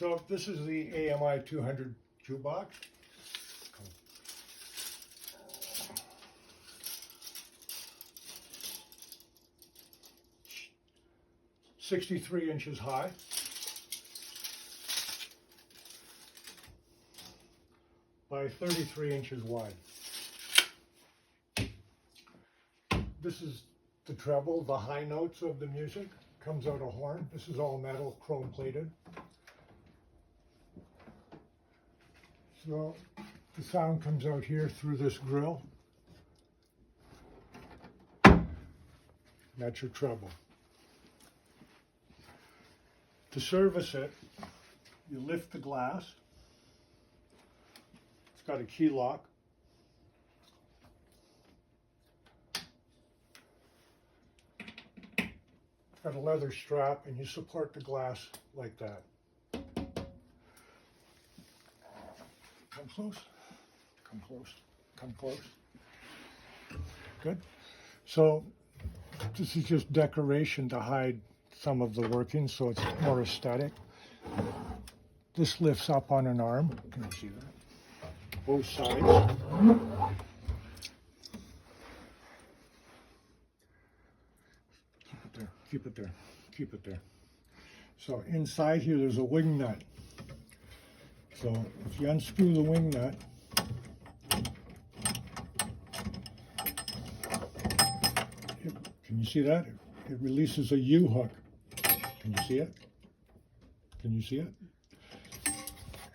So this is the AMI 200 jukebox. 63 inches high. By 33 inches wide. This is the treble, the high notes of the music. Comes out a horn. This is all metal, chrome plated. So the sound comes out here through this grill. That's your treble. To service it, you lift the glass. It's got a key lock. It's got a leather strap, and you support the glass like that. Come close, come close, come close. Good. So this is just decoration to hide some of the workings, so it's more aesthetic. This lifts up on an arm. Can you see that? Both sides. Keep it there, keep it there. So inside here there's a wing nut. So if you unscrew the wing nut, can you see that? It releases a U-hook. Can you see it? Can you see it?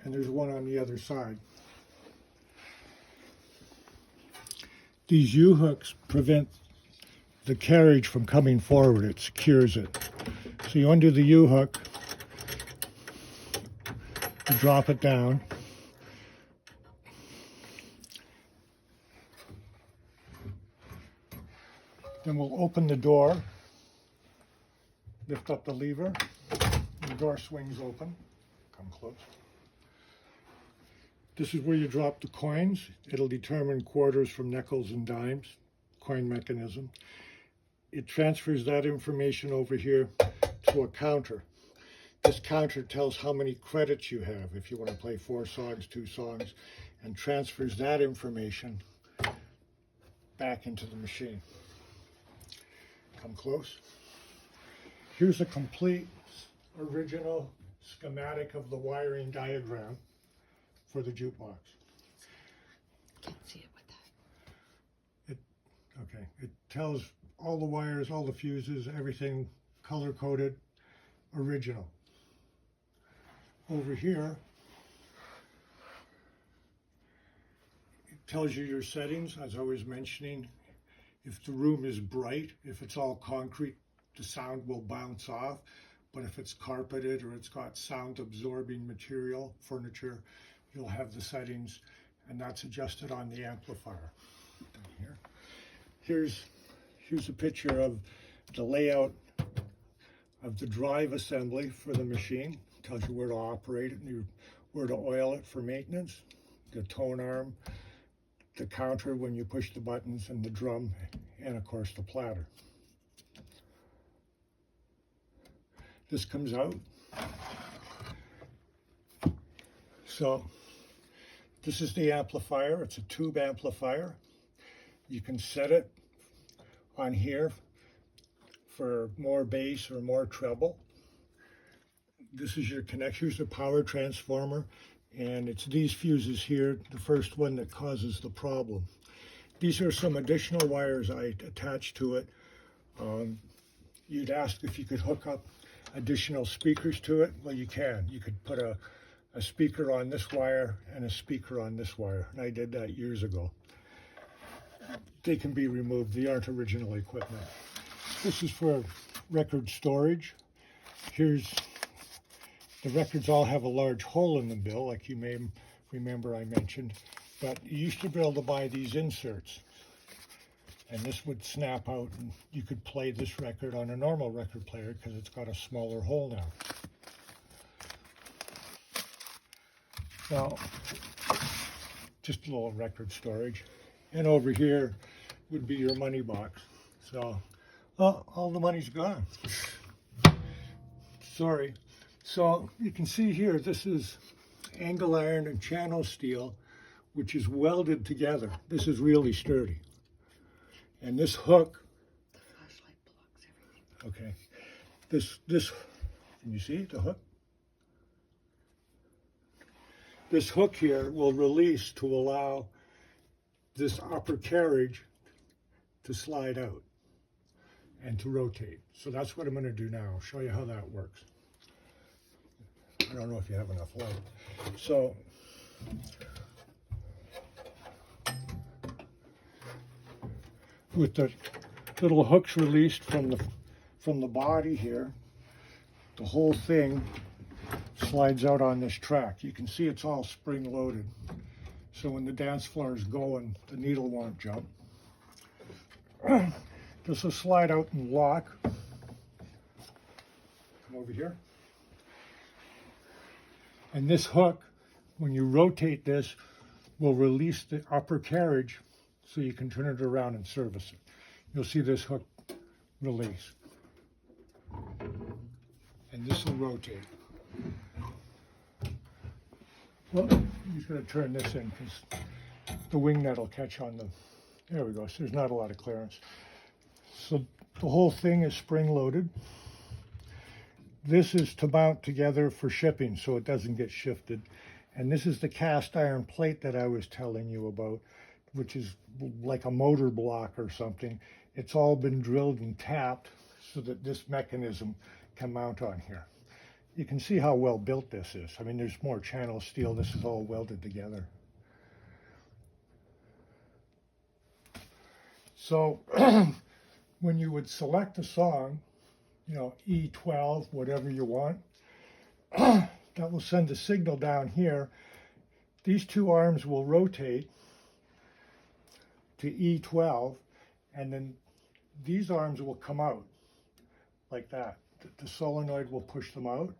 And there's one on the other side. These U-hooks prevent the carriage from coming forward. It secures it. So you undo the U-hook, you drop it down, then we'll open the door, lift up the lever, and the door swings open. Come close. This is where you drop the coins. It'll determine quarters from nickels and dimes, coin mechanism. It transfers that information over here to a counter. This counter tells how many credits you have if you want to play 4 songs, 2 songs, and transfers that information back into the machine. Come close. Here's a complete original schematic of the wiring diagram for the jukebox. Can't see it with that. Okay, it tells all the wires, all the fuses, everything color-coded, original. Over here, it tells you your settings, as I was mentioning. If the room is bright, if it's all concrete, the sound will bounce off. But if it's carpeted or it's got sound-absorbing material, furniture, you'll have the settings, and that's adjusted on the amplifier. Down here. Here's a picture of the layout of the drive assembly for the machine. It tells you where to operate it and where to oil it for maintenance. The tone arm, the counter when you push the buttons, and the drum, and of course the platter. This comes out. So this is the amplifier. It's a tube amplifier. You can set it on here for more bass or more treble. This is your connection. Here's the power transformer, and it's these fuses here, the first one that causes the problem. These are some additional wires I attached to it. You'd ask if you could hook up additional speakers to it. Well, you can. You could put a speaker on this wire and a speaker on this wire, and I did that years ago. They can be removed. They aren't original equipment. This is for record storage. Here's the records all have a large hole in the bill, like you may remember I mentioned, but you used to be able to buy these inserts, and this would snap out and you could play this record on a normal record player because it's got a smaller hole now. Now, just a little record storage. And over here would be your money box. So, all the money's gone. Sorry. So you can see here, this is angle iron and channel steel, which is welded together. This is really sturdy. And this hook, The flashlight blocks everything. okay, this, can you see the hook? This hook here will release to allow this upper carriage to slide out and to rotate. So that's what I'm going to do now. I'll show you how that works. I don't know if you have enough light. So with the little hooks released from the body here, the whole thing slides out on this track. You can see it's all spring loaded. So when the dance floor is going, the needle won't jump. This will slide out and lock. Come over here. And this hook, when you rotate this, will release the upper carriage so you can turn it around and service it. You'll see this hook release. And this will rotate. Well, I'm just going to turn this in because the wing nut will catch on the, there we go, so there's not a lot of clearance. So the whole thing is spring loaded. This is to mount together for shipping so it doesn't get shifted. And this is the cast iron plate that I was telling you about, which is like a motor block or something. It's all been drilled and tapped so that this mechanism can mount on here. You can see how well built this is. I mean, there's more channel steel. This is all welded together. So when you would select a song, you know, E12, whatever you want, that will send a signal down here. These two arms will rotate to E12, and then these arms will come out like that. The solenoid will push them out,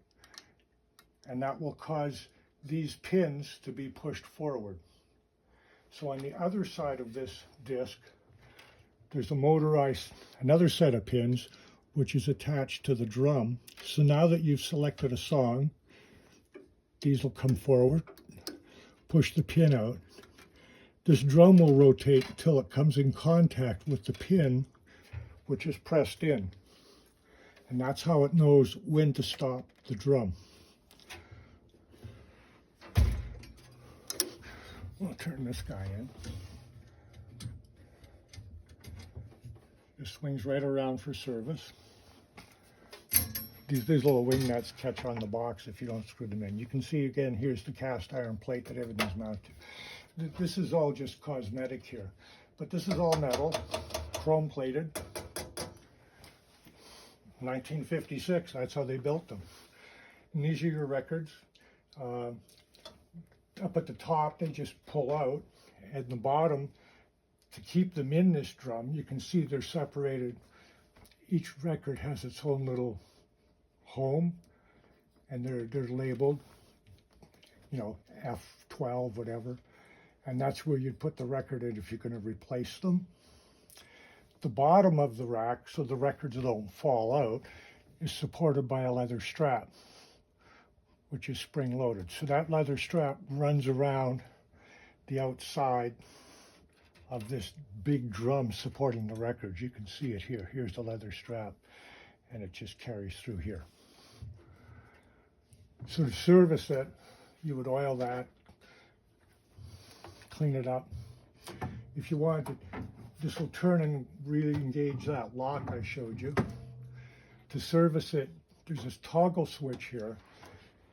and that will cause these pins to be pushed forward. So on the other side of this disc, there's a motorized, another set of pins, which is attached to the drum. So now that you've selected a song, these will come forward, push the pin out. This drum will rotate until it comes in contact with the pin, which is pressed in. And that's how it knows when to stop the drum. I'll turn this guy in. This swings right around for service. These little wing nuts catch on the box if you don't screw them in. You can see again, here's the cast iron plate that everything's mounted to. This is all just cosmetic here, but this is all metal, chrome plated. 1956, that's how they built them. And these are your records. Up at the top, they just pull out. At the bottom, to keep them in this drum, you can see they're separated. Each record has its own little home, and they're labeled, you know, F12, whatever. And that's where you'd put the record in if you're going to replace them. The bottom of the rack, so the records don't fall out, is supported by a leather strap, which is spring loaded. So that leather strap runs around the outside of this big drum supporting the records. You can see it here. Here's the leather strap, and it just carries through here. So to service it, you would oil that, clean it up. If you wanted, this will turn and really engage that lock I showed you. To service it, there's this toggle switch here.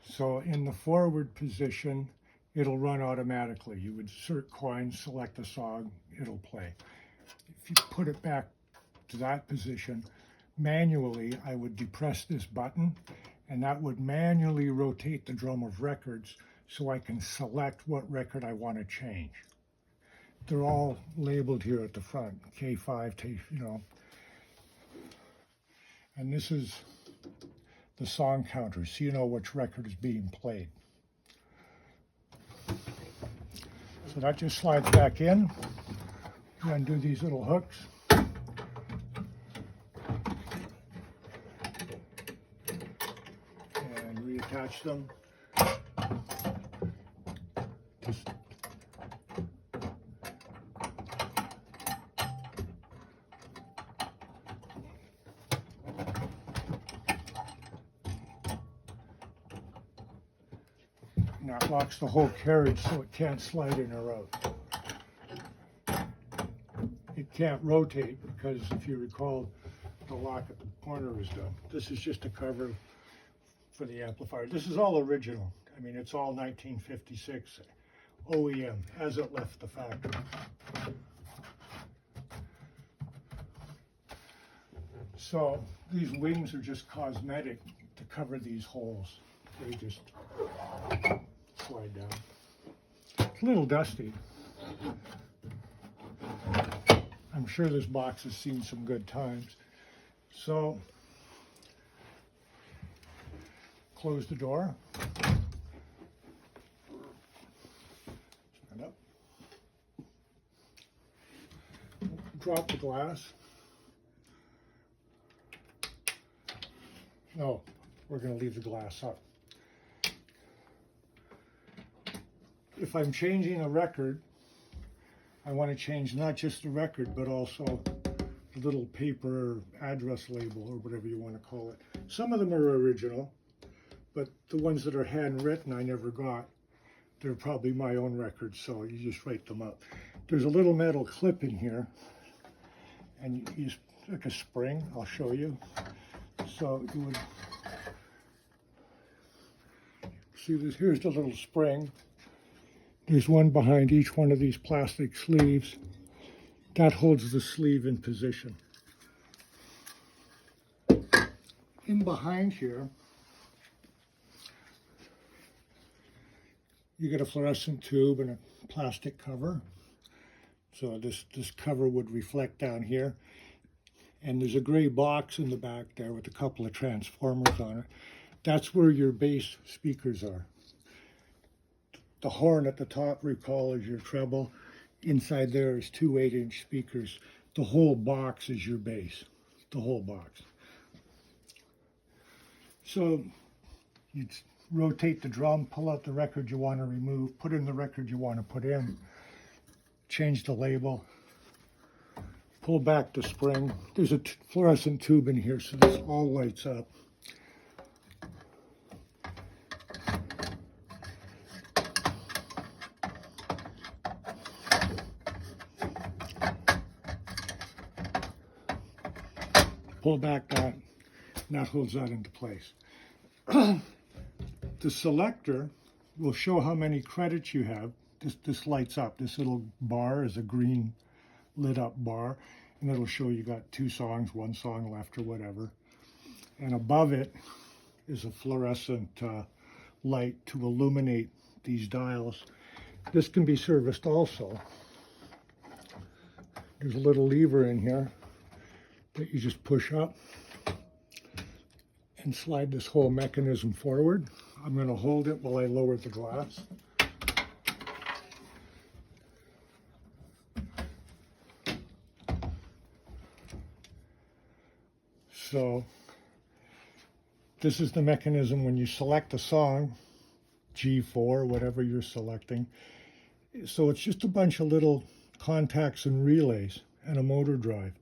So in the forward position, it'll run automatically. You would insert coin, select a song, it'll play. If you put it back to that position, manually, I would depress this button, and that would manually rotate the drum of records so I can select what record I want to change. They're all labeled here at the front, K5, you know. And this is the song counter, so you know which record is being played. So that just slides back in. You undo these little hooks. And and reattach them. Just and that locks the whole carriage so it can't slide in or out. It can't rotate because, if you recall, the lock at the corner is done. This is just a cover for the amplifier. This is all original. I mean, it's all 1956 OEM as it left the factory. So these wings are just cosmetic to cover these holes. They just slide down. It's a little dusty. I'm sure this box has seen some good times. So, close the door. Stand up. Drop the glass. No, we're going to leave the glass up. If I'm changing a record, I want to change not just the record, but also the little paper address label or whatever you want to call it. Some of them are original, but the ones that are handwritten I never got. They're probably my own records, so you just write them up. There's a little metal clip in here, and you just like a spring. I'll show you. So you would see this. Here's the little spring. There's one behind each one of these plastic sleeves. That holds the sleeve in position. In behind here, you get a fluorescent tube and a plastic cover. So this cover would reflect down here. And there's a gray box in the back there with a couple of transformers on it. That's where your bass speakers are. The horn at the top, recall, is your treble. Inside there is two 8-inch speakers. The whole box is your bass, the whole box. So you rotate the drum, pull out the record you want to remove, put in the record you want to put in, change the label, pull back the spring. There's a fluorescent tube in here, so this all lights up. Pull back that, and that holds that into place. The selector will show how many credits you have. This lights up. This little bar is a green lit up bar, and it'll show you got 2 songs, 1 song left or whatever. And above it is a fluorescent light to illuminate these dials. This can be serviced also. There's a little lever in here that you just push up and slide this whole mechanism forward. I'm going to hold it while I lower the glass. So this is the mechanism when you select a song, G4, whatever you're selecting. So it's just a bunch of little contacts and relays and a motor drive.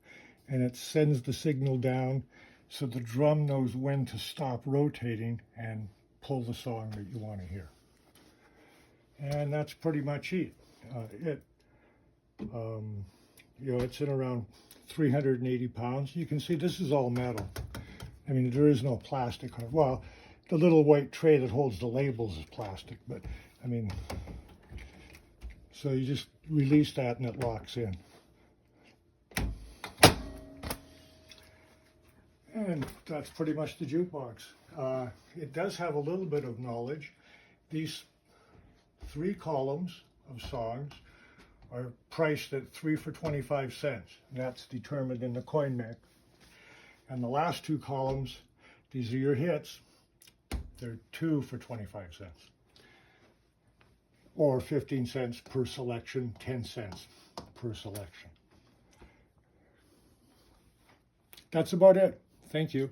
And it sends the signal down so the drum knows when to stop rotating and pull the song that you want to hear. And that's pretty much it. It's in around 380 pounds. You can see this is all metal. I mean, there is no plastic on it. Well, the little white tray that holds the labels is plastic, but I mean, so you just release that and it locks in. And that's pretty much the jukebox. It does have a little bit of knowledge. These 3 columns of songs are priced at 3 for 25 cents. That's determined in the coin mech. And the last 2 columns, these are your hits. They're 2 for 25 cents. Or 15 cents per selection, 10 cents per selection. That's about it. Thank you.